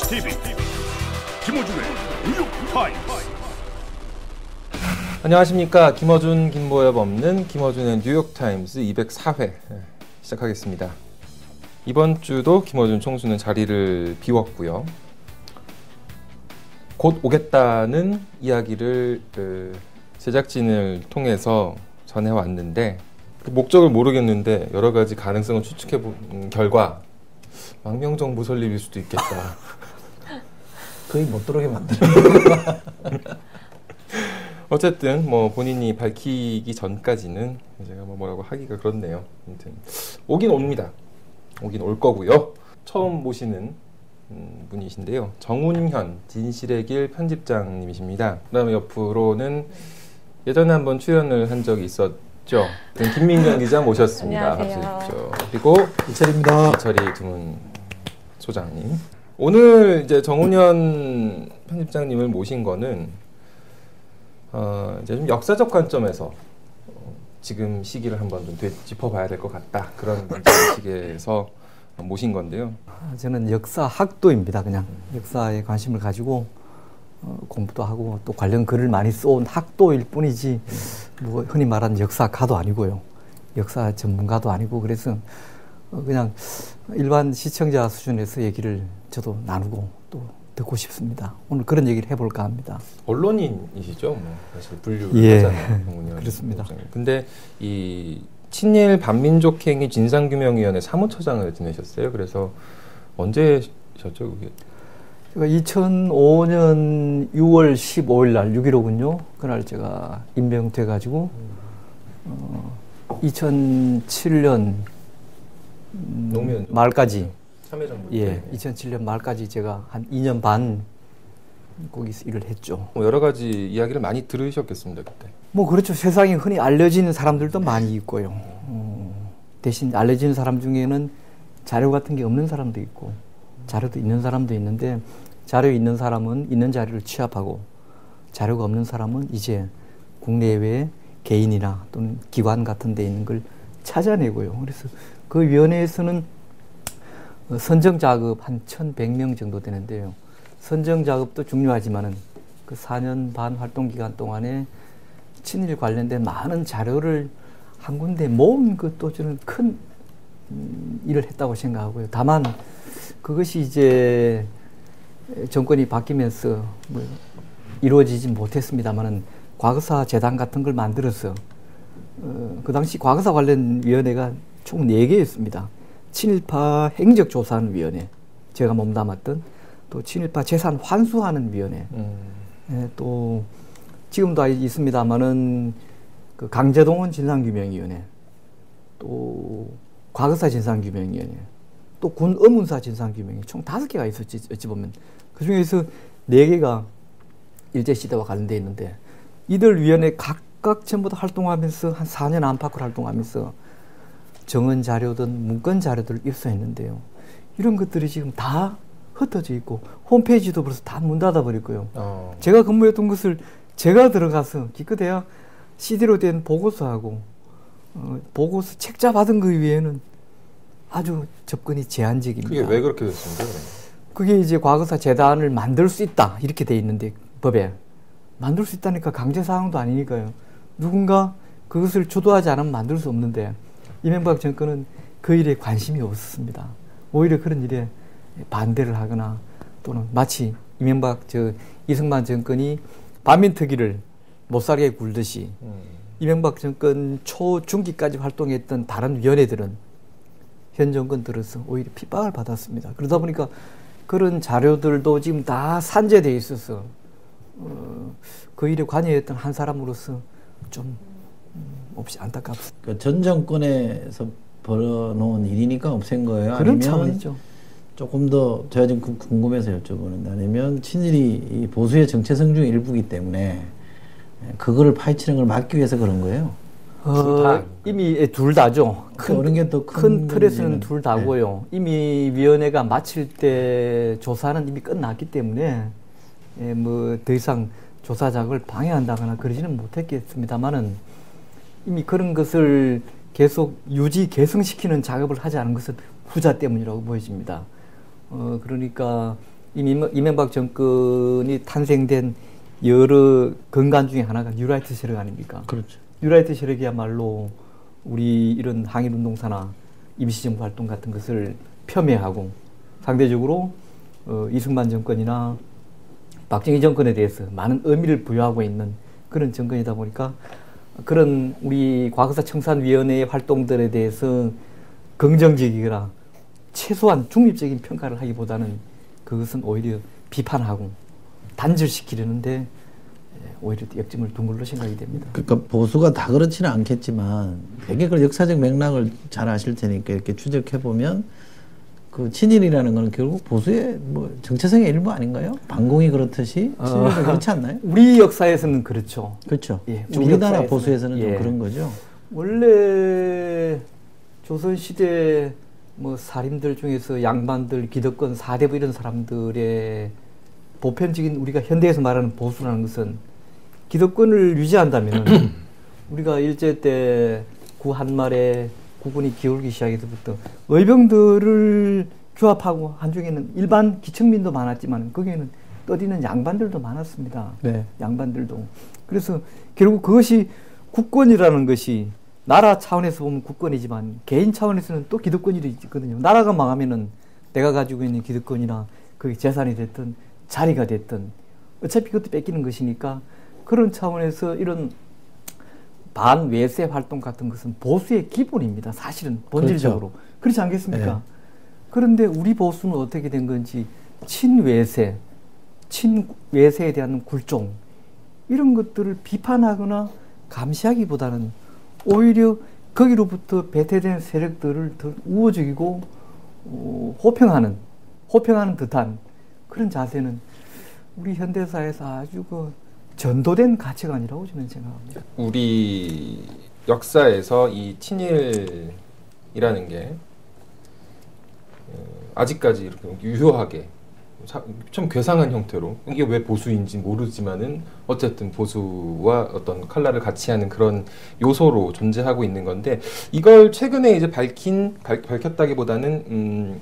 TV 김어준의 뉴욕 타임스. 안녕하십니까. 김어준, 김보엽 없는 김어준의 뉴욕 타임스 204회 시작하겠습니다. 이번 주도 김어준 총수는 자리를 비웠고요. 곧 오겠다는 이야기를 제작진을 통해서 전해왔는데 그 목적을 모르겠는데 여러 가지 가능성을 추측해본 결과 망명정부 설립일 수도 있겠다. 거의 못 들어오게 만드는 어쨌든 뭐 본인이 밝히기 전까지는 제가 뭐라고 하기가 그렇네요. 아무튼 오긴 옵니다. 오긴 올 거고요. 처음 모시는 분이신데요. 정운현 진실의 길 편집장님이십니다. 그다음에 옆으로는 예전에 한번 출연을 한 적이 있었죠. 김민경 기자 모셨습니다. 안녕하세요. 그리고 이철입니다. 이철이 두문 소장님. 오늘 이제 정운현 편집장님을 모신 거는 이제 좀 역사적 관점에서 지금 시기를 한번 좀 되짚어봐야 될 것 같다. 그런 시기에서 모신 건데요. 저는 역사학도입니다. 그냥 역사에 관심을 가지고 공부도 하고 또 관련 글을 많이 써온 학도일 뿐이지 뭐 흔히 말하는 역사가도 아니고요. 역사 전문가도 아니고 그래서 그냥 일반 시청자 수준에서 얘기를 저도 나누고 또 듣고 싶습니다. 오늘 그런 얘기를 해볼까 합니다. 언론인이시죠? 뭐 사실 분류를 예, 하잖아요. 그렇습니다. 근데 이 친일 반민족행위 진상규명위원회 사무처장을 지내셨어요. 그래서 언제 셨죠, 그게? 제가 2005년 6월 15일 날 6.15군요. 그날 제가 임명돼가지고 2007년 노무현 말까지 참여정부 예, 2007년 말까지 제가 한 2년 반 거기서 일을 했죠. 여러 가지 이야기를 많이 들으셨겠습니다, 그때. 뭐 그렇죠. 세상에 흔히 알려지는 사람들도 많이 있고요. 대신 알려지는 사람 중에는 자료 같은 게 없는 사람도 있고 자료도 있는 사람도 있는데 자료 있는 사람은 있는 자료를 취합하고 자료가 없는 사람은 이제 국내외 개인이나 또는 기관 같은 데 있는 걸 찾아내고요. 그래서 그 위원회에서는 선정 작업 한 1,100명 정도 되는데요. 선정 작업도 중요하지만은 그 4년 반 활동 기간 동안에 친일 관련된 많은 자료를 한 군데 모은 것도 저는 큰 일을 했다고 생각하고요. 다만 그것이 이제 정권이 바뀌면서 뭐 이루어지지 못했습니다만은 과거사 재단 같은 걸 만들어서 그 당시 과거사 관련 위원회가 총 4개였습니다. 친일파 행적조사하는 위원회, 제가 몸담았던 또 친일파 재산 환수하는 위원회, 예, 또 지금도 있습니다만은 그 강제동원 진상규명위원회, 또 과거사 진상규명위원회, 또 군 의문사 진상규명위 총 5개가 있었지 어찌 보면 그 중에서 4개가 일제시대와 관련되어 있는데 이들 위원회 각각 전부 다 활동하면서 한 4년 안팎을 활동하면서 정언 자료든 문건 자료들을 입수했는데요. 이런 것들이 지금 다 흩어져 있고 홈페이지도 벌써 다 문 닫아버렸고요. 제가 근무했던 것을 제가 들어가서 기껏해야 CD로 된 보고서하고 보고서 책자 받은 그 위에는 아주 접근이 제한적입니다. 그게 왜 그렇게 됐습니까? 그게 이제 과거사 재단을 만들 수 있다 이렇게 돼 있는데 법에 만들 수 있다니까 강제사항도 아니니까요. 누군가 그것을 주도하지 않으면 만들 수 없는데 이명박 정권은 그 일에 관심이 없었습니다. 오히려 그런 일에 반대를 하거나 또는 마치 이승만 정권이 반민특위를 못살게 굴듯이 이명박 정권 초중기까지 활동했던 다른 위원회들은 현 정권 들어서 오히려 핍박을 받았습니다. 그러다 보니까 그런 자료들도 지금 다 산재되어 있어서 그 일에 관여했던 한 사람으로서 좀 없이 안타깝습니다. 그러니까 전 정권에서 벌어놓은 일이니까 없앤 거예요? 그런 아니면 차원이죠. 조금 더 제가 지금 궁금해서 여쭤보는데 아니면 친일이 이 보수의 정체성 중 일부이기 때문에 그거를 파헤치는 걸 막기 위해서 그런 거예요? 이미 둘 다죠. 큰 틀에서는 둘 다고요. 네. 이미 위원회가 마칠 때 조사는 이미 끝났기 때문에 뭐 더 이상 조사 작업을 방해한다거나 그러지는 못했겠습니다만은 이미 그런 것을 계속 유지 개성시키는 작업을 하지 않은 것은 후자 때문이라고 보여집니다. 그러니까 이명박 정권이 탄생된 여러 근간 중에 하나가 뉴라이트 세력 아닙니까? 그렇죠. 뉴라이트 세력이야말로 우리 이런 항일운동사나 임시정부 활동 같은 것을 폄훼하고 상대적으로 이승만 정권이나 박정희 정권에 대해서 많은 의미를 부여하고 있는 그런 정권이다 보니까 그런 우리 과거사 청산위원회의 활동들에 대해서 긍정적이거나 최소한 중립적인 평가를 하기보다는 그것은 오히려 비판하고 단절시키려는데 오히려 역점을 둔 걸로 생각이 됩니다. 그러니까 보수가 다 그렇지는 않겠지만 되게 그 역사적 맥락을 잘 아실 테니까 이렇게 추적해 보면 그 친일이라는 건 결국 보수의 뭐 정체성의 일부 아닌가요? 반공이 그렇듯이 친일도 그렇지 않나요? 우리 역사에서는 그렇죠. 그렇죠. 예, 우리나라 보수에서는 예. 좀 그런 거죠. 원래 조선시대 뭐 살인들 중에서 양반들, 기득권, 사대부 이런 사람들의 보편적인 우리가 현대에서 말하는 보수라는 것은 기득권을 유지한다면 우리가 일제 때 구 한말에 국군이 기울기 시작해서부터 의병들을 규합하고 한중에는 일반 기층민도 많았지만 거기에는 떠드는 양반들도 많았습니다. 네. 양반들도. 그래서 결국 그것이 국권이라는 것이 나라 차원에서 보면 국권이지만 개인 차원에서는 또 기득권이 있거든요. 나라가 망하면은 내가 가지고 있는 기득권이나 그게 재산이 됐든 자리가 됐든 어차피 그것도 뺏기는 것이니까 그런 차원에서 이런 반외세 활동 같은 것은 보수의 기본입니다. 사실은 본질적으로. 그렇죠. 그렇지 않겠습니까? 네. 그런데 우리 보수는 어떻게 된 건지 친외세에 대한 굴종 이런 것들을 비판하거나 감시하기보다는 오히려 거기로부터 배태된 세력들을 더 우호적이고 호평하는 듯한 그런 자세는 우리 현대사에서 아주 전도된 가치관이라고 저는 생각합니다. 우리 역사에서 이 친일이라는 게 아직까지 이렇게 유효하게 참 괴상한 형태로 이게 왜 보수인지 모르지만은 어쨌든 보수와 어떤 칼날을 같이 하는 그런 요소로 존재하고 있는 건데 이걸 최근에 이제 밝혔다기보다는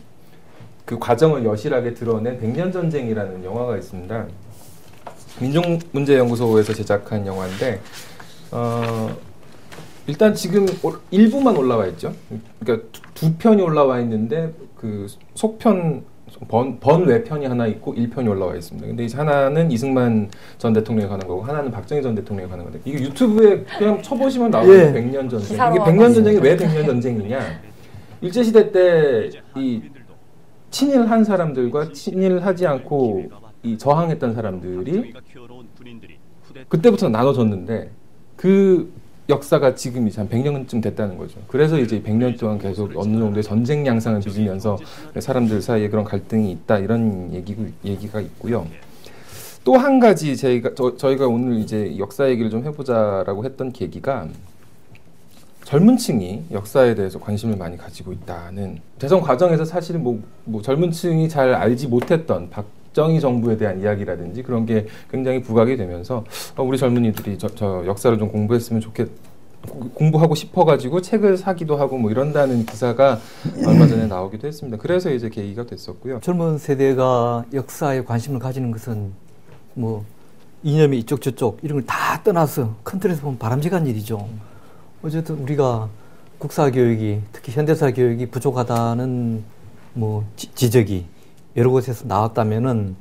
그 과정을 여실하게 드러낸 백년전쟁이라는 영화가 있습니다. 민족문제연구소에서 제작한 영화인데 일단 지금 일부만 올라와 있죠. 그러니까 두 편이 올라와 있는데 그 속편 번외편이 하나 있고 1편이 올라와 있습니다. 근데 이제 하나는 이승만 전 대통령에 관한 거고 하나는 박정희 전 대통령에 관한 건데 이게 유튜브에 그냥 쳐보시면 나오는 예. 백년전쟁. 이게 백년전쟁이 왜 백년전쟁이냐? 일제시대 때 이 친일한 사람들과 친일하지 않고 이 저항했던 사람들이 그때부터 나눠졌는데 그 역사가 지금 이제 한 100년쯤 됐다는 거죠. 그래서 이제 100년 동안 계속 어느 정도의 전쟁 양상을 빚으면서 사람들 사이에 그런 갈등이 있다 이런 얘기가 있고요. 또 한 가지 저희가 오늘 이제 역사 얘기를 좀 해보자라고 했던 계기가 젊은 층이 역사에 대해서 관심을 많이 가지고 있다는 대선 과정에서 사실은 뭐 젊은 층이 잘 알지 못했던 박정희 정부에 대한 이야기라든지 그런 게 굉장히 부각이 되면서 우리 젊은이들이 저 역사를 좀 공부하고 싶어가지고 책을 사기도 하고 뭐 이런다는 기사가 얼마 전에 나오기도 했습니다. 그래서 이제 계기가 됐었고요. 젊은 세대가 역사에 관심을 가지는 것은 뭐 이념이 이쪽 저쪽 이런 걸 다 떠나서 큰 틀에서 보면 바람직한 일이죠. 어쨌든 우리가 국사 교육이 특히 현대사 교육이 부족하다는 뭐 지적이 여러 곳에서 나왔다면은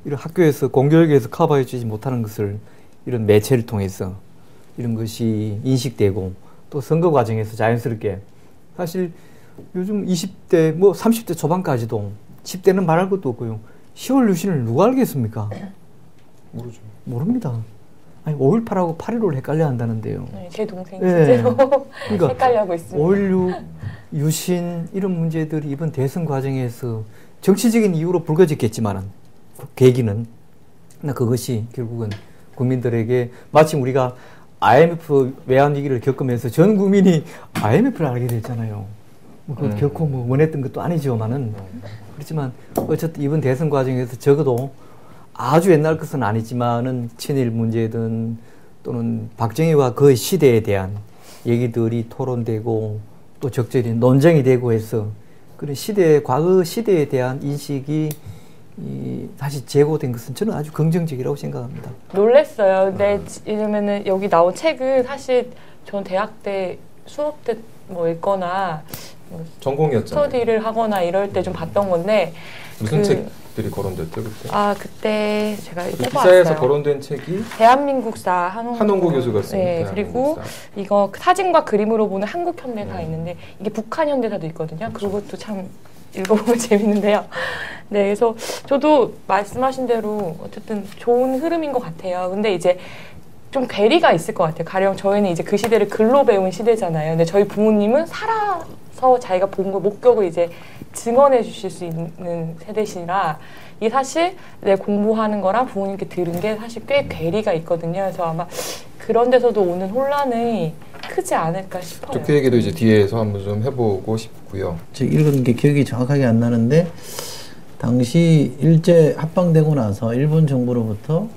이런 학교에서 공교육에서 커버해주지 못하는 것을 이런 매체를 통해서 이런 것이 인식되고 또 선거 과정에서 자연스럽게 사실 요즘 20대 뭐 30대 초반까지도 10대는 말할 것도 없고요. 10월 유신을 누가 알겠습니까? 모르죠. 모릅니다. 아니 5.18하고 8.15를 헷갈려 한다는데요. 네, 제 동생이 네. 실제로 그러니까 헷갈려하고 있습니다. 5.16 유신 이런 문제들이 이번 대선 과정에서 정치적인 이유로 불거졌겠지만은 계기는 그것이 결국은 국민들에게 마침 우리가 IMF 외환 위기를 겪으면서 전 국민이 IMF를 알게 됐잖아요. 그것 결코 뭐 원했던 것도 아니지만은 그렇지만 어쨌든 이번 대선 과정에서 적어도 아주 옛날 것은 아니지만은 친일 문제든 또는 박정희와 그의 시대에 대한 얘기들이 토론되고 또 적절히 논쟁이 되고 해서 그런 과거 시대에 대한 인식이 다시 재고된 것은 저는 아주 긍정적이라고 생각합니다. 놀랬어요. 근데 왜냐면은 여기 나온 책은 사실 전 대학 때 수업 때 뭐 읽거나 뭐 전공이었잖아요. 스터디를 하거나 이럴 때 좀 봤던 건데 무슨 책들이 거론됐죠 그때? 그때 제가 그 뽑아왔어요. 기사에서 거론된 책이 대한민국사 한홍구 교수가 쓴 네, 그리고 이거 사진과 그림으로 보는 한국 현대사 있는데 이게 북한 현대사도 있거든요. 그것도 참 읽어보면 재밌는데요. 네, 그래서 저도 말씀하신 대로 어쨌든 좋은 흐름인 것 같아요. 근데 이제 좀 괴리가 있을 것 같아요. 가령 저희는 이제 그 시대를 글로 배운 시대잖아요. 근데 저희 부모님은 살아서 자기가 본 거 목격을 이제 증언해 주실 수 있는 세대시라 이게 사실 내 공부하는 거랑 부모님께 들은 게 사실 꽤 괴리가 있거든요. 그래서 아마 그런 데서도 오는 혼란이 크지 않을까 싶어요. 그 얘기도 이제 뒤에서 한번 좀 해보고 싶고요. 제가 읽은 게 기억이 정확하게 안 나는데 당시 일제 합방되고 나서 일본 정부로부터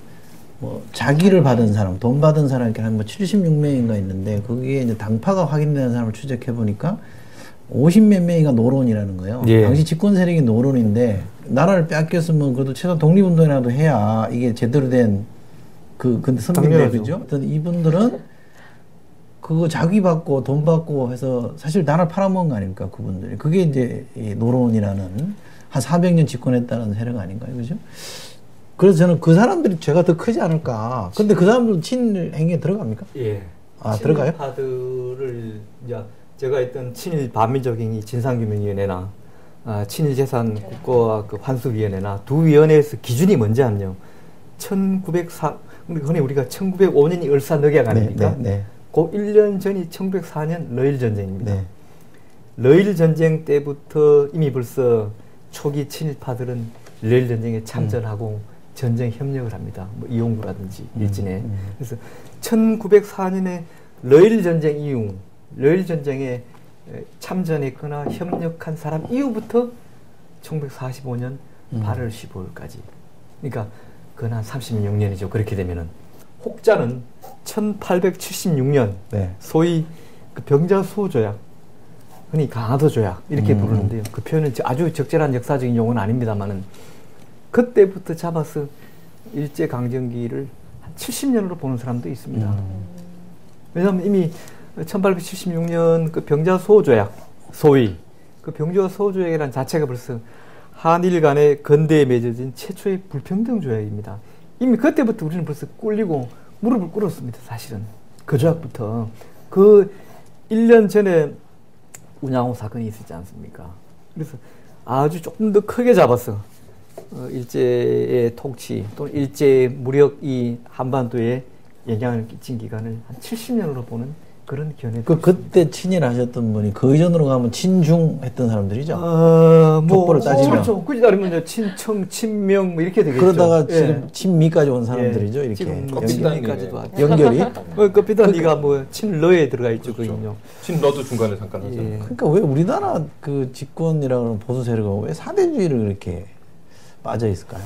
뭐 자기를 받은 사람, 돈 받은 사람 이렇게 한 뭐 76명인가 있는데 거기에 이제 당파가 확인되는 사람을 추적해 보니까 50몇 명이가 노론이라는 거예요. 예. 당시 집권 세력이 노론인데 나라를 빼앗겼으면 그래도 최소한 독립운동이라도 해야 이게 제대로 된 근데 선배인데 그죠? 어떤 이분들은 그거 자기 받고 돈 받고 해서 사실 나라를 팔아먹은 거 아닙니까 그분들이. 그게 이제 이 노론이라는 한 400년 집권했다는 세력 아닌가요, 그죠? 그래서 저는 그 사람들이 죄가 더 크지 않을까. 근데 그 사람들은 친일 행위에 들어갑니까? 예. 들어가요? 친일파들을 이제 제가 했던 친일 반민족행위 진상규명위원회나 친일 재산 국가 그 환수위원회나 두 위원회에서 기준이 뭔지 아면요. 1904 흔히 우리가 1905년이 을사늑약 아닙니까? 네. 그 1년 전이 1904년 러일 전쟁입니다. 네. 러일 전쟁 때부터 이미 벌써 초기 친일파들은 러일 전쟁에 참전하고 전쟁 협력을 합니다. 뭐 이용구라든지 일진에. 그래서 1904년에 러일 전쟁 이후 러일 전쟁에 참전했거나 협력한 사람 이후부터 1945년 8월 15일까지. 그러니까 그건 한 36년이죠. 그렇게 되면은 혹자는 1876년 네. 소위 그 병자수호 조약, 흔히 강화도 조약 이렇게 부르는데요. 그 표현은 아주 적절한 역사적인 용어는 아닙니다만은 그때부터 잡아서 일제 강점기를 한 70년으로 보는 사람도 있습니다. 왜냐하면 이미 1876년 그 병자수호 조약, 소위 그 병자수호 조약이라는 자체가 벌써 한일 간의 근대에 맺어진 최초의 불평등 조약입니다. 이미 그때부터 우리는 벌써 꿀리고 무릎을 꿇었습니다. 사실은 그 조약부터. 그 1년 전에 운양호 사건이 있었지 않습니까? 그래서 아주 조금 더 크게 잡아서 일제의 통치 또는 일제의 무력이 한반도에 영향을 끼친 기간을 한 70년으로 보는 그런 견해도 그때 친일하셨던 분이 그 이전으로 가면 친중 했던 사람들이죠. 족보를 따지면. 그렇죠. 굳이 따르면 친청, 친명 뭐 이렇게 되겠죠. 그러다가 예. 지금 친미까지 온 사람들이죠. 예. 이렇게 지금 껍질단 연결까지도 하죠. 연결이. 껍질단이가 뭐 친러에 들어가 있죠. 그렇죠. 그건요. 친러도 중간에 잠깐 하죠. 예. 그러니까 왜 우리나라 그 집권이라는 보수 세력은 왜 사대주의를 그렇게 빠져 있을까요?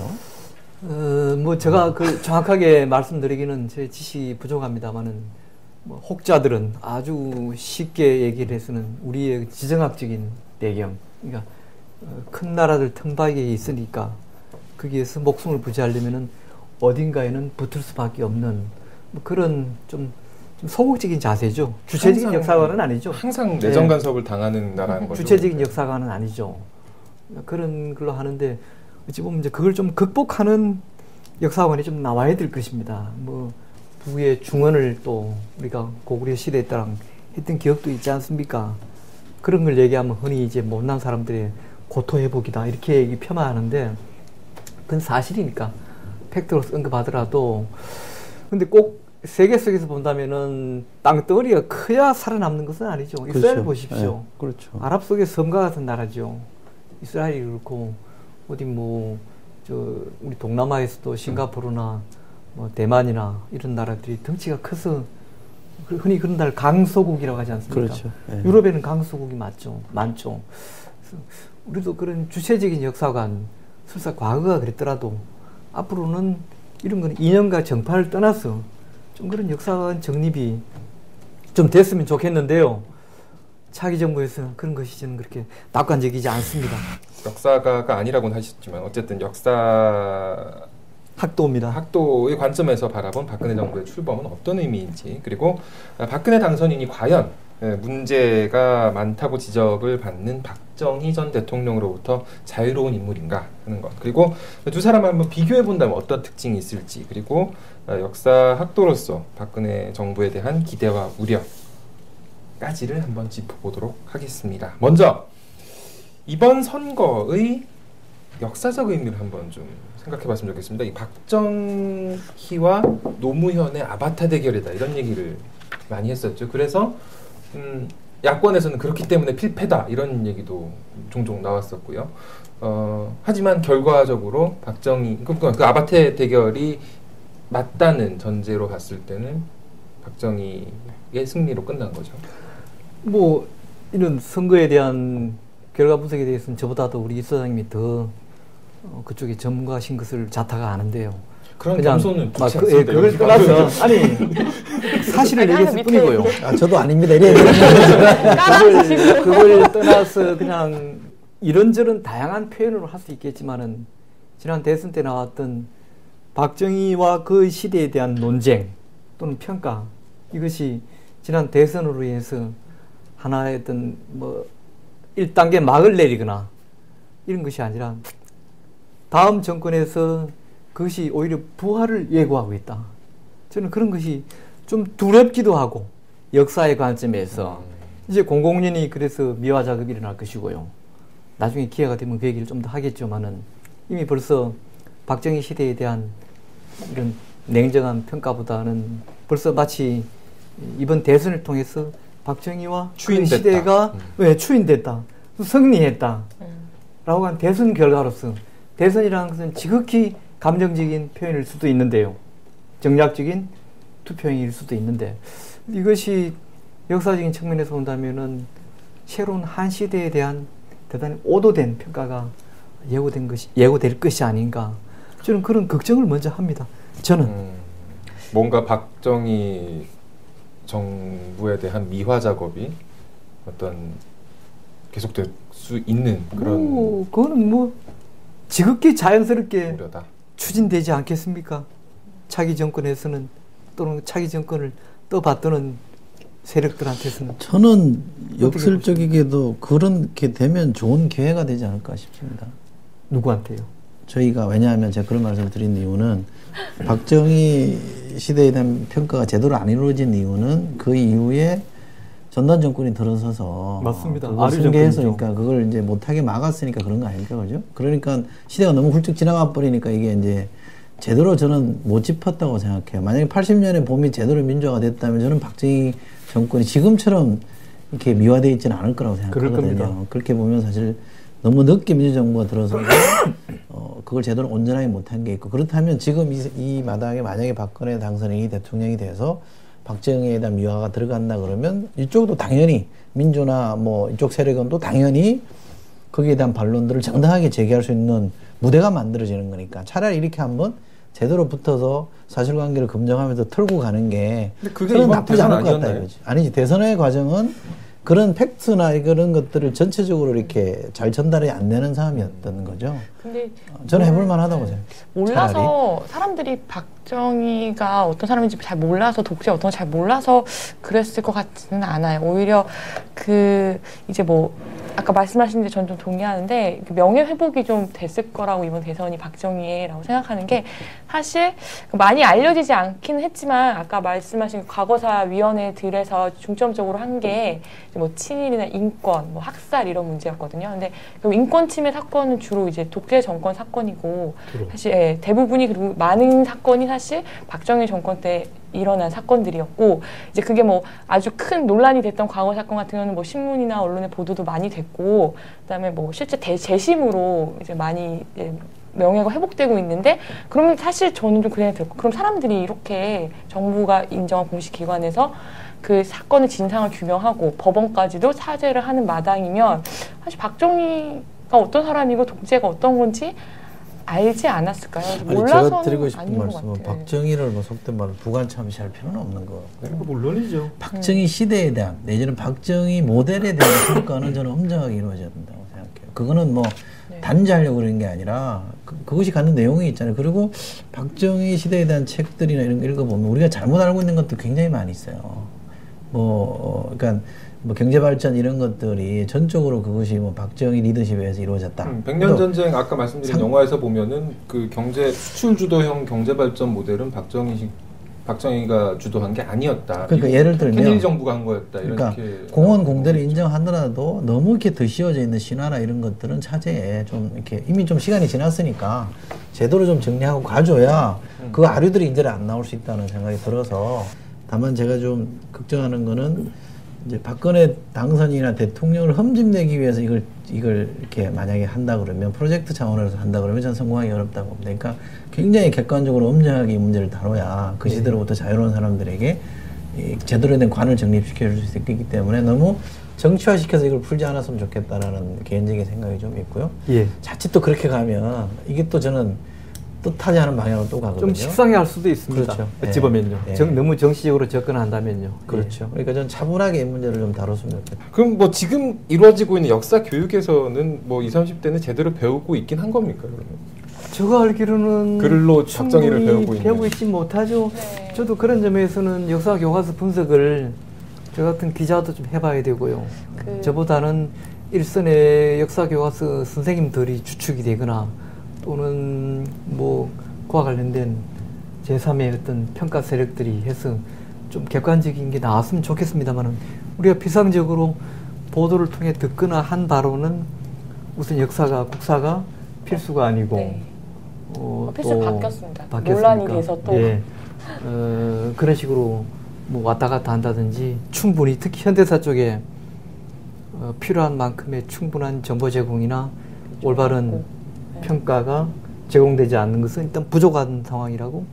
뭐 제가 그 정확하게 말씀드리기는 제 지식이 부족합니다만은 뭐 혹자들은 아주 쉽게 얘기를 해서는 우리의 지정학적인 배경, 그러니까 큰 나라들 틈바위에 있으니까 거기에서 목숨을 부지하려면은 어딘가에는 붙을 수밖에 없는 뭐 그런 좀 소극적인 자세죠. 주체적인 역사관은 아니죠. 항상 내정 간섭을 당하는 나라는 거죠. 주체적인 역사관은 아니죠. 그런 걸로 하는데 어찌 보면 이제 그걸 좀 극복하는 역사관이 좀 나와야 될 것입니다. 뭐 부의 중언을 또 우리가 고구려 시대에 따라 했던 기억도 있지 않습니까? 그런 걸 얘기하면 흔히 이제 못난 사람들의 고토 회복이다 이렇게 얘기 폄하하는데 그건 사실이니까 팩트로서 언급하더라도 근데 꼭 세계 속에서 본다면은 땅덩어리가 커야 살아남는 것은 아니죠. 그렇죠. 이스라엘 보십시오. 네, 그렇죠. 아랍 속의 섬과 같은 나라죠. 이스라엘이 그렇고 어디 뭐 저 우리 동남아에서도 싱가포르나 뭐 대만이나 이런 나라들이 덩치가 커서 흔히 그런 날 강소국이라고 하지 않습니까? 그렇죠. 네. 유럽에는 강소국이 많죠. 그래서 우리도 그런 주체적인 역사관, 설사 과거가 그랬더라도 앞으로는 이런 건 이념과 정파를 떠나서 좀 그런 역사관 정립이 좀 됐으면 좋겠는데요. 차기 정부에서는 그런 것이 저는 그렇게 낙관적이지 않습니다. 역사가가 아니라고는 하셨지만 어쨌든 역사 학도입니다. 학도의 관점에서 바라본 박근혜 정부의 출범은 어떤 의미인지, 그리고 박근혜 당선인이 과연 문제가 많다고 지적을 받는 박정희 전 대통령으로부터 자유로운 인물인가 하는 것, 그리고 두 사람을 한번 비교해 본다면 어떤 특징이 있을지, 그리고 역사 학도로서 박근혜 정부에 대한 기대와 우려까지를 한번 짚어보도록 하겠습니다. 먼저 이번 선거의 역사적 의미를 한번 좀 생각해봤으면 좋겠습니다. 이 박정희와 노무현의 아바타 대결이다, 이런 얘기를 많이 했었죠. 그래서 야권에서는 그렇기 때문에 필패다, 이런 얘기도 종종 나왔었고요. 하지만 결과적으로 박정희, 그 아바타 대결이 맞다는 전제로 봤을 때는 박정희의 승리로 끝난 거죠. 뭐 이런 선거에 대한 결과 분석에 대해서는 저보다도 우리 이 소장님이 더 그쪽에 전문가신 것을 자타가 아는데요. 그런 겸손은 좋지 예, 않습니다. 그걸 떠나서 아니 사실을 얘기했을 뿐이고요. 저도 아닙니다. 그걸 떠나서 그냥 이런저런 다양한 표현으로 할 수 있겠지만은 지난 대선 때 나왔던 박정희와 그 시대에 대한 논쟁 또는 평가, 이것이 지난 대선으로 인해서 하나의 어떤 뭐 1단계 막을 내리거나 이런 것이 아니라 다음 정권에서 그것이 오히려 부활을 예고하고 있다. 저는 그런 것이 좀 두렵기도 하고, 역사의 관점에서 이제 00년이 그래서 미화 작업이 일어날 것이고요. 나중에 기회가 되면 그 얘기를 좀 더 하겠지만은 이미 벌써 박정희 시대에 대한 이런 냉정한 평가보다는 벌써 마치 이번 대선을 통해서 박정희와 그 시대가 추인됐다, 승리했다 라고 한 대선 결과로서, 대선이라는 것은 지극히 감정적인 표현일 수도 있는데요, 정략적인 투표행위일 수도 있는데, 이것이 역사적인 측면에서 본다면은 새로운 한 시대에 대한 대단히 오도된 평가가 예고될 것이 아닌가, 저는 그런 걱정을 먼저 합니다. 저는 뭔가 박정희 정부에 대한 미화 작업이 어떤 계속될 수 있는 그런, 그거는 뭐 지극히 자연스럽게 우려다. 추진되지 않겠습니까? 차기 정권에서는, 또는 차기 정권을 떠받드는 세력들한테서는. 저는 역설적이게도 그렇게 되면 좋은 기회가 되지 않을까 싶습니다. 누구한테요? 저희가, 왜냐하면 제가 그런 말씀을 드린 이유는 박정희 시대에 대한 평가가 제대로 안 이루어진 이유는 그 이후에 전단 정권이 들어서서 맞습니다. 그걸 승계했으니까 그걸 이제 못하게 막았으니까 그런 거 아닙니까, 그죠? 그러니까 시대가 너무 훌쩍 지나가 버리니까 이게 이제 제대로 저는 못 짚었다고 생각해요. 만약에 80년에 봄이 제대로 민주화가 됐다면 저는 박정희 정권이 지금처럼 이렇게 미화되어 있지는 않을 거라고 생각하거든요. 그렇게 보면 사실 너무 늦게 민주정부가 들어서 그걸 제대로 온전하게 못한 게 있고, 그렇다면 지금 이 마당에 만약에 박근혜 당선인이 대통령이 돼서 박정희에 대한 미화가 들어간다 그러면 이쪽도 당연히 민주나 뭐 이쪽 세력은 또 당연히 거기에 대한 반론들을 정당하게 제기할 수 있는 무대가 만들어지는 거니까, 차라리 이렇게 한번 제대로 붙어서 사실관계를 검증하면서 털고 가는 게 그게 나쁘지 않을 것 같다 이거지. 아니지, 대선의 과정은 그런 팩트나 그런 것들을 전체적으로 이렇게 잘 전달이 안 되는 상황이었던 거죠. 근데 저는 해볼 만하다고 생각해요. 몰라서 차라리. 사람들이 박정희가 어떤 사람인지 잘 몰라서, 독재 어떤 잘 몰라서 그랬을 것 같지는 않아요. 오히려 이제 뭐 아까 말씀하신 데 전 좀 동의하는데, 명예 회복이 좀 됐을 거라고 이번 대선이 박정희라고 생각하는 게, 사실 많이 알려지지 않기는 했지만 아까 말씀하신 과거사위원회들에서 중점적으로 한 게 뭐 친일이나 인권, 뭐 학살 이런 문제였거든요. 근데 그 인권 침해 사건은 주로 이제 독재 정권 사건이고, 사실 대부분이, 그리고 많은 사건이 사실 박정희 정권 때 일어난 사건들이었고, 이제 그게 뭐 아주 큰 논란이 됐던 과거 사건 같은 경우는 뭐 신문이나 언론의 보도도 많이 됐고, 그다음에 뭐 실제 재심으로 이제 많이 명예가 회복되고 있는데, 그러면 사실 저는 좀 그냥 들고, 그럼 사람들이 이렇게 정부가 인정한 공식 기관에서 그 사건의 진상을 규명하고 법원까지도 사죄를 하는 마당이면, 사실 박정희가 어떤 사람이고 독재가 어떤 건지 알지 않았을까요? 아니, 몰라서는 제가 드리고 싶은 아닌 것 말씀은 같아요. 박정희를 뭐 속된 말로 부관참시할 필요는 없는 거 같고요. 물론이죠. 박정희 시대에 대한 내지는 박정희 모델에 대한 평가는 저는 엄정하게 이루어져야 된다고 생각해요. 그거는 뭐 네. 단죄하려고 그러는 게 아니라 그것이 갖는 내용이 있잖아요. 그리고 박정희 시대에 대한 책들이나 이런 거 읽어보면 우리가 잘못 알고 있는 것도 굉장히 많이 있어요. 그러니까 뭐 경제 발전 이런 것들이 전적으로 그것이 뭐 박정희 리더십에 의해서 이루어졌다. 백년 전쟁 아까 말씀드린 상- 영화에서 보면은 그 경제 수출 주도형 경제 발전 모델은 박정희가 주도한 게 아니었다. 그러니까 예를 들면 케네디 정부가 한 거였다. 그러니까 이렇게 공원 공대를 인정하더라도 너무 이렇게 드시어져 있는 신화나 이런 것들은 차제에 좀 이렇게 이미 좀 시간이 지났으니까 제도를 좀 정리하고 가줘야 그 아류들이 이제 안 나올 수 있다는 생각이 들어서 다만 제가 좀 걱정하는 거는 이제 박근혜 당선이나 대통령을 흠집내기 위해서 이걸 이렇게 만약에 한다 그러면 프로젝트 차원에서 한다 그러면 저는 성공하기 어렵다고 봅니다. 그러니까 굉장히 객관적으로 엄정하게 이 문제를 다뤄야 그 시대로부터 자유로운 사람들에게 이 제대로 된 관을 정립시켜 줄 수 있기 때문에 너무 정치화시켜서 이걸 풀지 않았으면 좋겠다라는 개인적인 생각이 좀 있고요. 예. 자칫 또 그렇게 가면 이게 또 저는 뜻하지 않은 방향으로 또 가거든요. 좀 식상해할 수도 있습니다. 그렇죠. 어찌 보면요. 네. 너무 정치적으로 접근한다면요. 그렇죠. 그러니까 저는 차분하게 이 문제를 좀 다뤘으면 좋겠다. 그럼 뭐 지금 이루어지고 있는 역사 교육에서는 뭐 20, 30대는 제대로 배우고 있긴 한 겁니까? 그러면? 제가 알기로는 글로 박정희를 충분히 배우고 있는. 배우고 있지 못하죠. 네. 저도 그런 점에서는 역사 교과서 분석을 저 같은 기자도 좀 해봐야 되고요. 저보다는 일선의 역사 교과서 선생님들이 주축이 되거나 또는 뭐 그와 관련된 제3의 어떤 평가 세력들이 해서 좀 객관적인 게 나왔으면 좋겠습니다만은 우리가 피상적으로 보도를 통해 듣거나 한 바로는 우선 역사가 국사가 필수가 아니고 네. 필수 또 바뀌었습니다. 바뀌었으니까. 논란이 돼서 또 예. 그런 식으로 뭐 왔다 갔다 한다든지 충분히 특히 현대사 쪽에 필요한 만큼의 충분한 정보 제공이나 올바른 평가가 제공되지 않는 것은 일단 부족한 상황이라고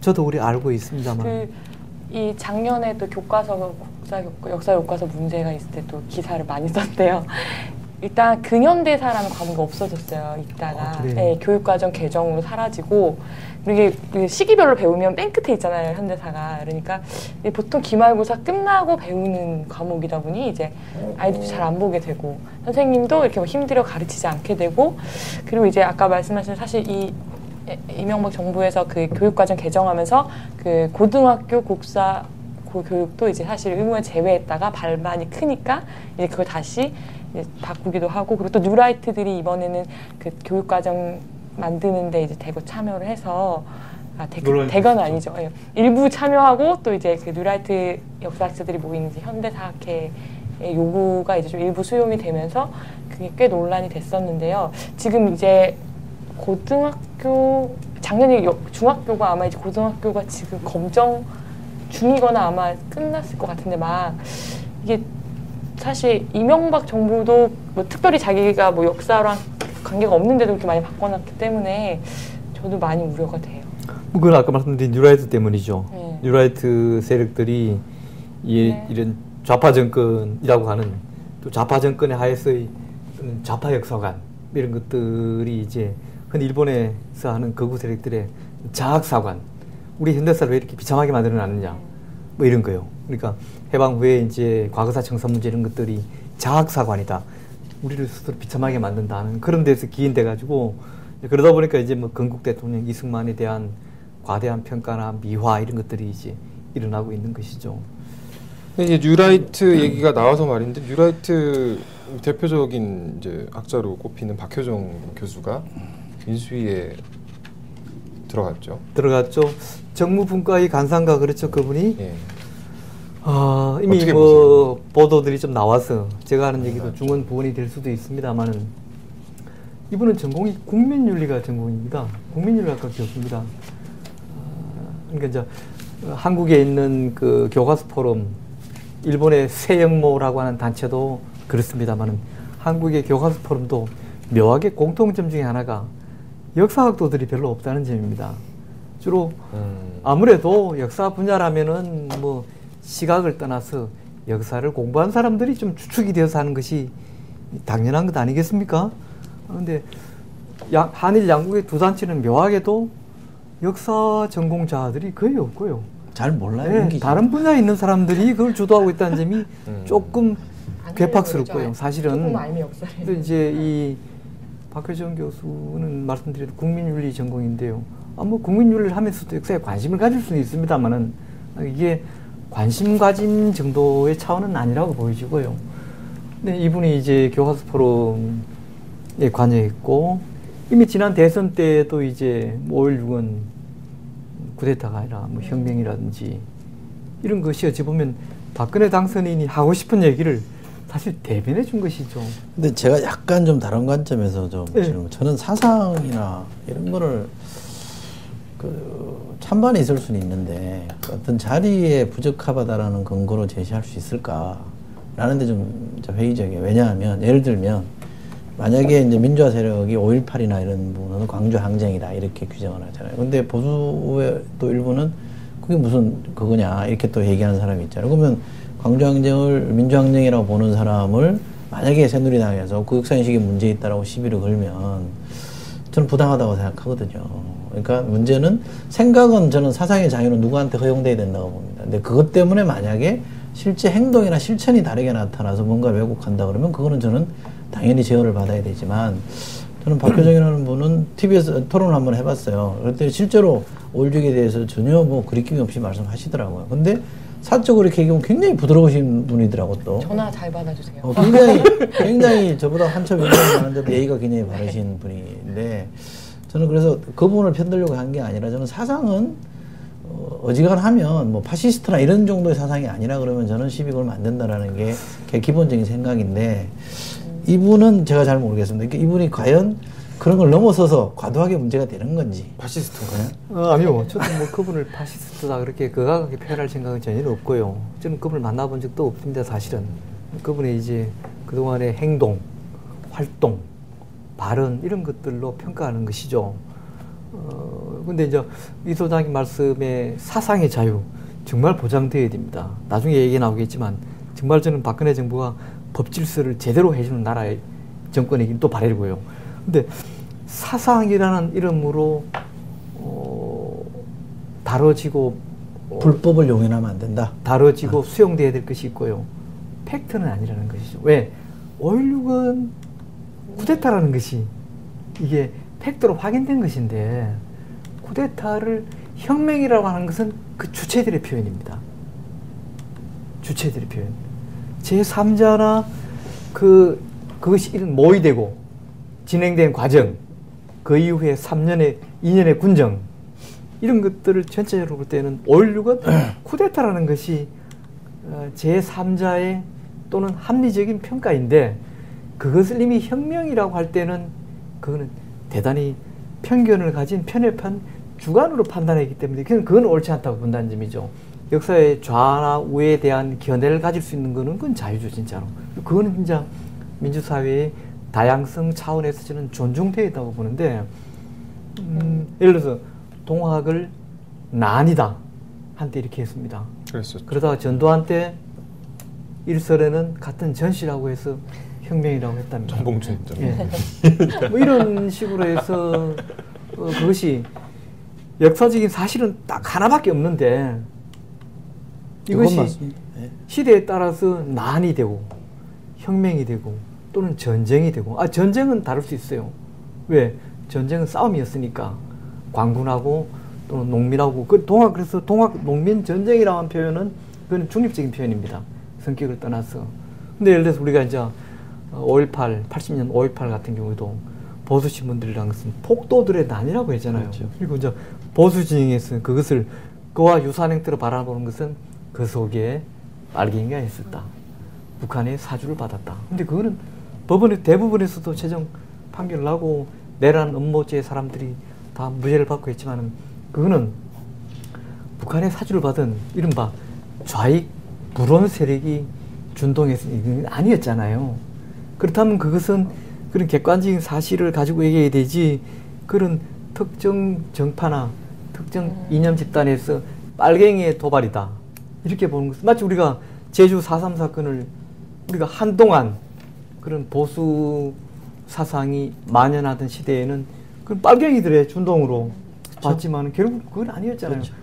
저도 우리 알고 있습니다만. 이 작년에 또 역사 교과서 문제가 있을 때 또 기사를 많이 썼대요. 일단 근현대사라는 과목이 없어졌어요. 있다가 네, 교육과정 개정으로 사라지고 이게 시기별로 배우면 맨 끝에 있잖아요. 현대사가. 그러니까 보통 기말고사 끝나고 배우는 과목이다 보니 이제 아이들도 잘 안 보게 되고 선생님도 이렇게 뭐 힘들어 가르치지 않게 되고 그리고 이제 아까 말씀하신 사실 이 이명박 정부에서 그 교육과정 개정하면서 그 고등학교 국사 교육도 이제 사실 의무에 제외했다가 반발이 크니까 이제 그걸 다시 이제 바꾸기도 하고 그리고 또 뉴라이트들이 이번에는 그 교육과정 만드는데 이제 대거 참여를 해서 대거는 아니죠. 예. 일부 참여하고 또 이제 그 뉴라이트 역사학자들이 모이는 이제 현대사학회의 요구가 이제 좀 일부 수용이 되면서 그게 꽤 논란이 됐었는데요. 지금 이제 고등학교 작년에 중학교가 아마 이제 고등학교가 지금 검정 중이거나 아마 끝났을 것 같은데 막 이게 사실 이명박 정부도 뭐 특별히 자기가 뭐 역사랑 관계가 없는데도 그렇게 많이 바꿔놨기 때문에 저도 많이 우려가 돼요. 그건 아까 말씀드린 뉴라이트 때문이죠. 네. 뉴라이트 세력들이 이런 좌파 정권이라고 하는 또 좌파 정권의 하에서의 좌파 역사관 이런 것들이 이제 흔히 일본에서 하는 거구 세력들의 자학사관 우리 현대사를 왜 이렇게 비참하게 만들어놨느냐 뭐 이런 거요. 그러니까 해방 후에 이제 과거사 청산 문제 이런 것들이 자학사관이다. 우리를 스스로 비참하게 만든다는 그런 데서 기인돼 가지고 그러다 보니까 이제 뭐 건국 대통령 이승만에 대한 과대한 평가나 미화 이런 것들이 이제 일어나고 있는 것이죠. 이제 뉴라이트 얘기가 나와서 말인데 뉴라이트 대표적인 이제 학자로 꼽히는 박효정 교수가 인수위에 들어갔죠. 정무분과의 간사인가 그렇죠 그분이. 예. 이미 어떻게 뭐 보세요? 보도들이 좀 나와서 제가 하는 얘기도 중원 부원이 될 수도 있습니다만은 이분은 전공이 국민윤리가 전공입니다. 국민윤리학과 교수입니다. 그러니까 이제 한국에 있는 그 교과서 포럼 일본의 세영모라고 하는 단체도 그렇습니다만은 한국의 교과서 포럼도 묘하게 공통점 중에 하나가 역사학도들이 별로 없다는 점입니다. 주로 아무래도 역사 분야라면은 뭐 시각을 떠나서 역사를 공부한 사람들이 좀 주축이 되어서 하는 것이 당연한 것 아니겠습니까? 그런데 한일 양국의 두 단체는 묘하게도 역사 전공자들이 거의 없고요. 잘 몰라요. 네, 연기죠. 다른 분야에 있는 사람들이 그걸 주도하고 있다는 점이 조금 안 괴팍스럽고요. 알려요. 사실은 조금 알미 역사를. 또 이제 이 박효정 교수는 말씀드린 국민윤리 전공인데요. 뭐 국민윤리를 하면서도 역사에 관심을 가질 수는 있습니다만은 이게 관심 가진 정도의 차원은 아니라고 보여지고요. 근데 이분이 이제 교과서 포럼에 관여했고 이미 지난 대선 때도 이제 5.16은 쿠데타가 아니라 뭐 혁명이라든지 이런 것이 어찌 보면 박근혜 당선인이 하고 싶은 얘기를 사실 대변해 준 것이죠. 근데 제가 약간 좀 다른 관점에서 좀 네. 저는 사상이나 이런 거를 그 찬반이 있을 수는 있는데 어떤 자리에 부적합하다라는 근거로 제시할 수 있을까라는 데 좀 회의적이에요. 왜냐하면 예를 들면 만약에 이제 민주화 세력이 5.18이나 이런 부분은 광주 항쟁이다 이렇게 규정을 하잖아요. 근데 보수의 또 일부는 그게 무슨 그거냐 이렇게 또 얘기하는 사람이 있잖아요. 그러면 광주 항쟁을 민주항쟁이라고 보는 사람을 만약에 새누리당에서 그 역사인식에 문제 있다라고 시비를 걸면 저는 부당하다고 생각하거든요. 그러니까 문제는 생각은 저는 사상의 자유는 누구한테 허용돼야 된다고 봅니다. 근데 그것 때문에 만약에 실제 행동이나 실천이 다르게 나타나서 뭔가를 왜곡한다 그러면 그거는 저는 당연히 제어를 받아야 되지만 저는 박효정이라는 분은 TV에서 토론을 한번 해봤어요. 그랬더니 실제로 5.16에 대해서 전혀 뭐 그리낌 없이 말씀하시더라고요. 근데 사적으로 이렇게 얘기하면 굉장히 부드러우신 분이더라고 또. 전화 잘 받아주세요. 굉장히 저보다 한참 연령이 많은데도 예의가 굉장히 바르신 분인데 저는 그래서 그 부분을 편들려고 한 게 아니라 저는 사상은 어지간하면 뭐 파시스트나 이런 정도의 사상이 아니라 그러면 저는 시비 걸면 안 된다라는 게 기본적인 생각인데 이분은 제가 잘 모르겠습니다. 그러니까 이분이 과연 그런 걸 넘어서서 과도하게 문제가 되는 건지. 파시스트인가요? 아니요. 저도 뭐 그분을 파시스트다 그렇게 극악하게 표현할 생각은 전혀 없고요. 저는 그분을 만나본 적도 없습니다. 사실은. 그분의 이제 그동안의 행동, 활동, 발언 이런 것들로 평가하는 것이죠. 근데 이제 이 소장님 말씀에 사상의 자유 정말 보장되어야 됩니다. 나중에 얘기 나오겠지만 정말 저는 박근혜 정부가 법 질서를 제대로 해주는 나라의 정권이긴 또 바라고요. 근데 사상이라는 이름으로 다뤄지고 불법을 용인하면 안 된다. 다뤄지고 수용돼야 될 것이 있고요. 팩트는 아니라는 것이죠. 왜? 5.16은 쿠데타라는 것이 이게 팩트로 확인된 것인데 쿠데타를 혁명이라고 하는 것은 그 주체들의 표현입니다. 주체들의 표현. 제3자나 그것이 이런 모의되고 진행된 과정, 그 이후에 3년의, 2년의 군정, 이런 것들을 전체적으로 볼 때는 5.16은 쿠데타라는 것이 제3자의 또는 합리적인 평가인데 그것을 이미 혁명이라고 할 때는 그거는 대단히 편견을 가진 편협한 주관으로 판단했기 때문에 그건 옳지 않다고 본다는 점이죠. 역사의 좌나 우에 대한 견해를 가질 수 있는 거는 그건 자유죠, 진짜로. 그거는 진짜 민주사회의 다양성 차원에서 저는 존중되어 있다고 보는데, 예를 들어서 동학을 난이다 한때 이렇게 했습니다. 그랬었죠. 그러다가 전두환 때 일설에는 같은 전시라고 해서 혁명이라고 했답니다. 정봉준 전. 예. 뭐 이런 식으로 해서 그것이 역사적인 사실은 딱 하나밖에 없는데 이것이 시대에 따라서 난이 되고 혁명이 되고 또는 전쟁이 되고 전쟁은 다룰 수 있어요. 왜? 전쟁은 싸움이었으니까 광군하고 또는 농민하고 그래서 동학 농민 전쟁이라는 표현은 그건 중립적인 표현입니다. 성격을 떠나서. 근데 예를 들어서 우리가 이제 5.18, 80년 5.18 같은 경우도 보수 신문들이란 것은 폭도들의 난이라고 했잖아요. 그렇죠. 그리고 이제 보수 진영에서 그것을 그와 유사한 행태로 바라보는 것은 그 속에 빨갱이가 있었다. 북한의 사주를 받았다. 근데 그거는 법원의 대부분에서도 최종 판결을 하고 내란 음모죄 사람들이 다 무죄를 받고 했지만은 그거는 북한의 사주를 받은 이른바 좌익 불온 세력이 준동해서 이건 아니었잖아요. 그렇다면 그것은 그런 객관적인 사실을 가지고 얘기해야 되지 그런 특정 정파나 특정 이념 집단에서 빨갱이의 도발이다. 이렇게 보는 것은 마치 우리가 제주 4.3 사건을 우리가 한동안 그런 보수 사상이 만연하던 시대에는 그 빨갱이들의 준동으로 봤지만 결국 그건 아니었잖아요. 그렇죠.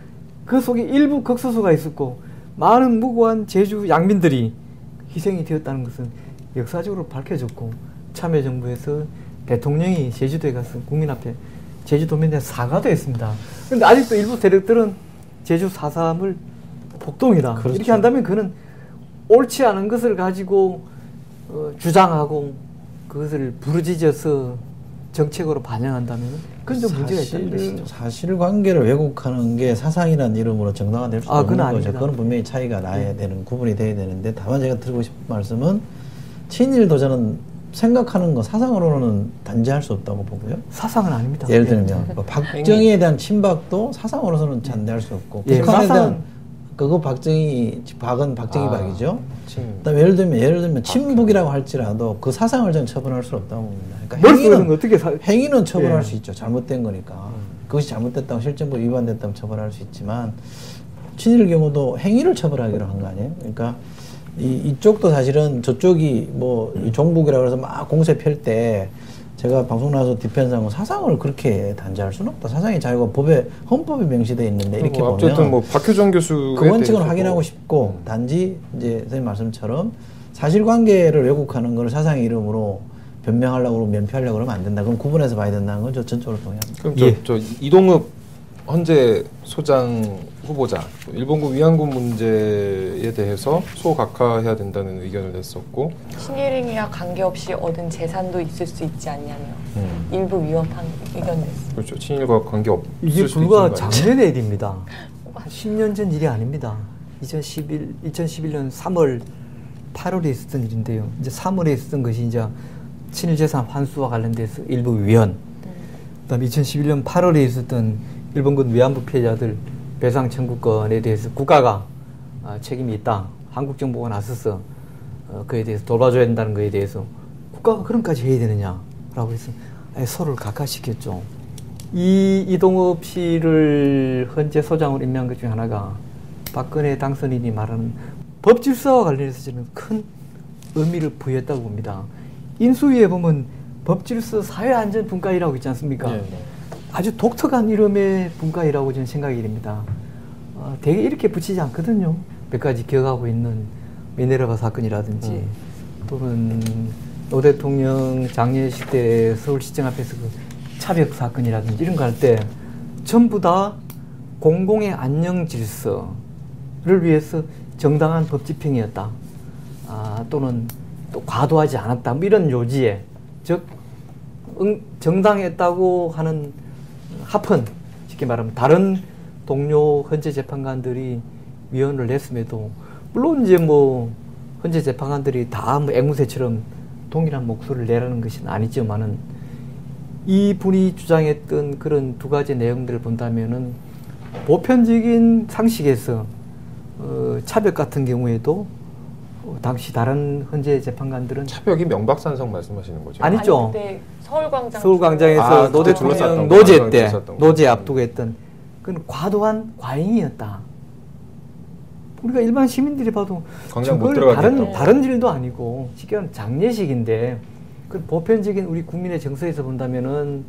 그 속에 일부 극소수가 있었고 많은 무고한 제주 양민들이 희생이 되었다는 것은 역사적으로 밝혀졌고 참여정부에서 대통령이 제주도에 가서 국민 앞에 제주도민에 사과도 했습니다. 그런데 아직도 일부 세력들은 제주 4.3을 폭동이다. 그렇죠. 이렇게 한다면 그는 옳지 않은 것을 가지고 주장하고 그것을 부르짖어서 정책으로 반영한다면 그건 좀 문제가 있다는 것이죠. 사실관계를 왜곡하는 게 사상이라는 이름으로 정당화될 수 없는 거죠. 아닙니다. 그건 분명히 차이가 나야 되는 구분이 돼야 되는데 다만 제가 드리고 싶은 말씀은 친일 도전은 생각하는 거 사상으로는 단죄할 수 없다고 보고요. 사상은 아닙니다. 예를 들면 뭐 박정희에 대한 친박도 사상으로서는 잔대할 수 없고 예, 북한에 사상은- 대한 그거 박은 박정희 박이죠. 그다음에 예를 들면 친북이라고 할지라도 그 사상을 저는 처벌할 수 없다고 봅니다. 그러니까 행위는 어떻게 행위는 처벌할 예. 수 있죠. 잘못된 거니까. 그것이 잘못됐다고 실정법 위반됐다면 처벌할 수 있지만 친일 경우도 행위를 처벌하기로 한 거 아니에요? 그러니까 이쪽도 사실은 저쪽이 뭐 종북이라고 해서 막 공세 펼 때 제가 방송 나와서 디펜스하고 사상을 그렇게 단죄할 수는 없다. 사상의 자유가 헌법에 명시되어 있는데 이렇게 보면 어쨌든 뭐 박효정 교수 그 원칙은 확인하고 싶고 단지 이제 선생님 말씀처럼 사실관계를 왜곡하는 걸 사상의 이름으로 변명하려고 면피하려고 그러면 안 된다. 그럼 구분해서 봐야 된다는 건 저 전적으로 동의합니다. 그럼 예. 저 이동읍 헌재 소장 후보자 일본군 위안군 문제에 대해서 소각화해야 된다는 의견을 냈었고 친일행위와 관계없이 얻은 재산도 있을 수 있지 않냐며 일부 위헌한 의견이었습니다. 그렇죠. 친일과 관계 없을 이게 수도 불과 있는 거 아니에요? 작년의 일입니다. 10년 전 일이 아닙니다. 2011년 3월 8월에 있었던 일인데요. 이제 3월에 있었던 것이 이제 친일재산 환수와 관련돼서 일부 위헌. 그다음에 2011년 8월에 있었던 일본군 위안부 피해자들 배상 청구권에 대해서 국가가 책임이 있다. 한국 정부가 나서서 그에 대해서 돌봐줘야 된다는 것에 대해서 국가가 그런까지 해야 되느냐라고 해서 서로를 각하시켰죠. 이동업 씨를 헌재 소장으로 임명한 것 중에 하나가 박근혜 당선인이 말하는 법 질서와 관련해서 저는 큰 의미를 부여했다고 봅니다. 인수위에 보면 법 질서 사회안전분과이라고 있지 않습니까? 네. 아주 독특한 이름의 분과이라고 저는 생각이 됩니다. 되게 이렇게 붙이지 않거든요. 몇 가지 기억하고 있는 미네르바 사건이라든지 또는 노 대통령 장례식 때 서울시청 앞에서 그 차벽 사건이라든지 이런 거 할 때 전부 다 공공의 안녕 질서를 위해서 정당한 법 집행이었다. 또는 또 과도하지 않았다. 뭐 이런 요지에 즉 정당했다고 하는 합헌, 쉽게 말하면 다른 동료 헌재 재판관들이 위헌을 냈음에도 물론 이제 뭐 헌재 재판관들이 다 뭐 앵무새처럼 동일한 목소리를 내라는 것은 아니지만은 이 분이 주장했던 그런 두 가지 내용들을 본다면은 보편적인 상식에서 차벽 같은 경우에도 당시 다른 헌재 재판관들은 차벽이 명박산성 말씀하시는 거죠? 아니죠. 아니, 그때 서울광장 서울광장에서 노 그때 대통령 둘러쌌던 노제 거, 때 둘러쌌던 거. 노제 앞두고 했던 그건 과도한 과잉이었다. 우리가 일반 시민들이 봐도 광장 못 저걸 들어가겠다. 다른 일도 아니고 쉽게 말하면 장례식인데 그 보편적인 우리 국민의 정서에서 본다면은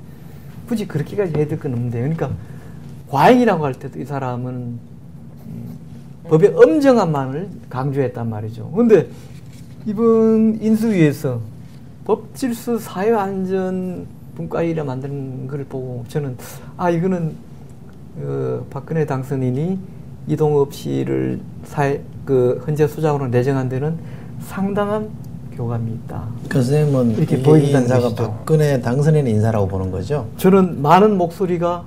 굳이 그렇게까지 해야 될 건 없는데 그러니까 과잉이라고 할 때도 이 사람은 법의 엄정함만을 강조했단 말이죠. 그런데 이번 인수위에서 법질서 사회안전분과위를 만드는 걸 보고 저는 이거는 박근혜 당선인이 이동업 씨를 헌재 소장으로 내정한 데는 상당한 교감이 있다. 그 선생님은 이렇게 이 보인다는 인사가 것이죠. 박근혜 당선인의 인사라고 보는 거죠? 저는 많은 목소리가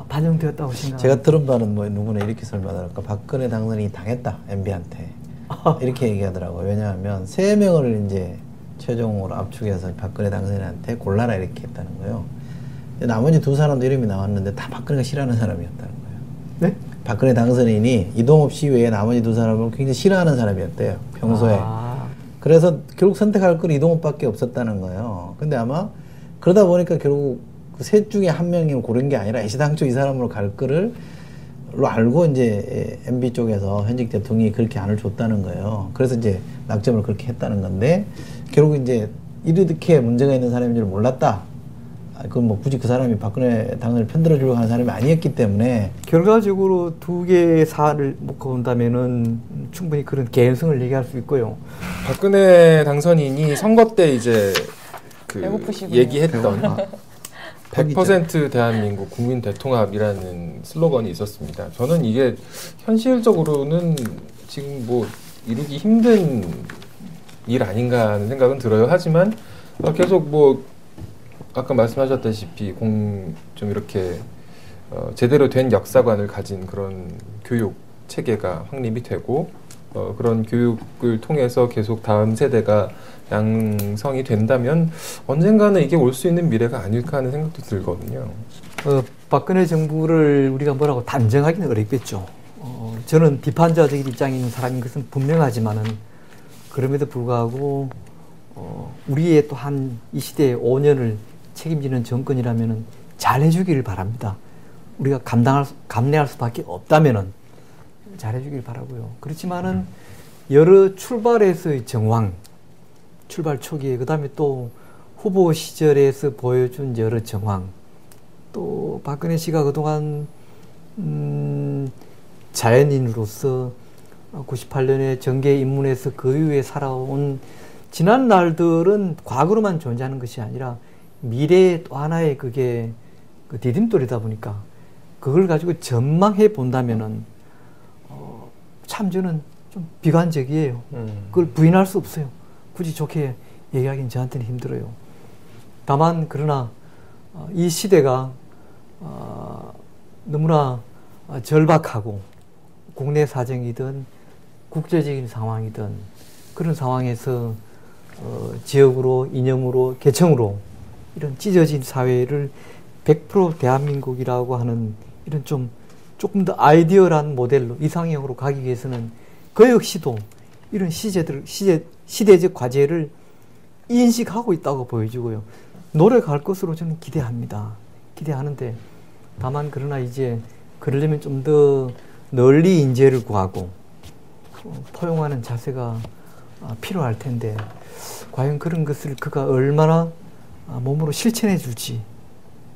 반영되었다고 생각합니다. 제가 들은 바는 뭐 누구나 이렇게 설명할까? 박근혜 당선인이 당했다 MB한테 이렇게 얘기하더라고요. 왜냐하면 3명을 이제 최종으로 압축해서 박근혜 당선인한테 골라라 이렇게 했다는 거예요. 나머지 2사람도 이름이 나왔는데 다 박근혜가 싫어하는 사람이었다는 거예요. 네? 박근혜 당선인이 이동업 씨 외에 나머지 2사람을 굉장히 싫어하는 사람이었대요. 평소에. 그래서 결국 선택할 건 이동업밖에 없었다는 거예요. 근데 아마 그러다 보니까 결국 그 셋 중에 한 명을 고른 게 아니라 애시당초 이 사람으로 갈 거를 알고 이제 MB 쪽에서 현직 대통령이 그렇게 안을 줬다는 거예요. 그래서 이제 낙점을 그렇게 했다는 건데 결국 이제 이렇게 문제가 있는 사람인 줄 몰랐다. 그건 뭐 굳이 그 사람이 박근혜 당을 편들어주려고 하는 사람이 아니었기 때문에 결과적으로 두 개의 사안을 놓고 본다면은 충분히 그런 개연성을 얘기할 수 있고요. 박근혜 당선인이 선거 때 이제 그 배고프시군요. 얘기했던 100% 대한민국 국민 대통합이라는 슬로건이 있었습니다. 저는 이게 현실적으로는 지금 뭐 이루기 힘든 일 아닌가 하는 생각은 들어요. 하지만 계속 뭐 아까 말씀하셨다시피 좀 이렇게 제대로 된 역사관을 가진 그런 교육 체계가 확립이 되고 그런 교육을 통해서 계속 다음 세대가 양성이 된다면 언젠가는 이게 올 수 있는 미래가 아닐까 하는 생각도 들거든요. 박근혜 정부를 우리가 뭐라고 단정하기는 어렵겠죠. 저는 비판자적인 입장에 있는 사람인 것은 분명하지만은 그럼에도 불구하고 우리의 또한 이 시대의 5년을 책임지는 정권이라면은 잘해주기를 바랍니다. 우리가 감내할 수밖에 없다면은 잘해주길 바라고요. 그렇지만은 여러 출발에서의 정황, 출발 초기에 그다음에 또 후보 시절에서 보여준 여러 정황, 또 박근혜 씨가 그동안 자연인으로서 98년에 정계에 입문해서 그 이후에 살아온 지난 날들은 과거로만 존재하는 것이 아니라 미래의 또 하나의 그게 그 디딤돌이다 보니까 그걸 가지고 전망해 본다면은 참 저는 좀 비관적이에요. 그걸 부인할 수 없어요. 굳이 좋게 얘기하기는 저한테는 힘들어요. 다만 그러나 이 시대가 너무나 절박하고 국내 사정이든 국제적인 상황이든 그런 상황에서 지역으로, 이념으로, 계층으로 이런 찢어진 사회를 100% 대한민국이라고 하는 이런 조금 더 아이디어란 모델로 이상형으로 가기 위해서는 그 역시도 이런 시대적 과제를 인식하고 있다고 보여지고요. 노력할 것으로 저는 기대합니다. 기대하는데 다만 그러나 이제 그러려면 좀 더 널리 인재를 구하고 포용하는 자세가 필요할 텐데 과연 그런 것을 그가 얼마나 몸으로 실천해 줄지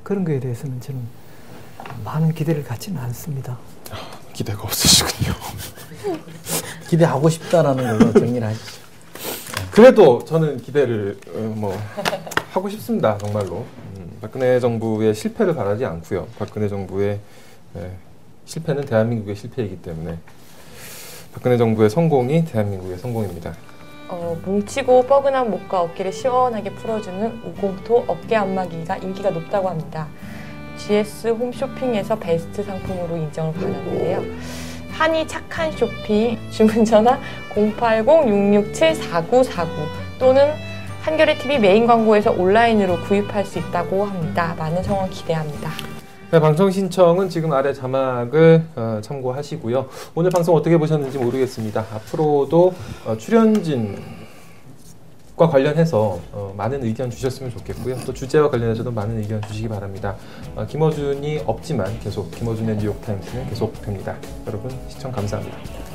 그런 거에 대해서는 저는 많은 기대를 갖지는 않습니다. 기대가 없으시군요. 기대하고 싶다라는 걸로 정리를 하시죠. 그래도 저는 기대를 하고 싶습니다. 정말로. 박근혜 정부의 실패를 바라지 않고요. 박근혜 정부의 실패는 대한민국의 실패이기 때문에 박근혜 정부의 성공이 대한민국의 성공입니다. 뭉치고 뻐근한 목과 어깨를 시원하게 풀어주는 우공토 어깨 안마기가 인기가 높다고 합니다. GS 홈쇼핑에서 베스트 상품으로 인정을 받았는데요. 한이 착한 쇼핑 주문 전화 080-667-4949 또는 한겨레TV 메인 광고에서 온라인으로 구입할 수 있다고 합니다. 많은 성원 기대합니다. 네, 방청 신청은 지금 아래 자막을 참고하시고요. 오늘 방송 어떻게 보셨는지 모르겠습니다. 앞으로도 출연진과 관련해서 많은 의견 주셨으면 좋겠고요. 또 주제와 관련해서도 많은 의견 주시기 바랍니다. 김어준이 없지만 계속 김어준의 뉴욕타임스는 계속됩니다. 여러분 시청 감사합니다.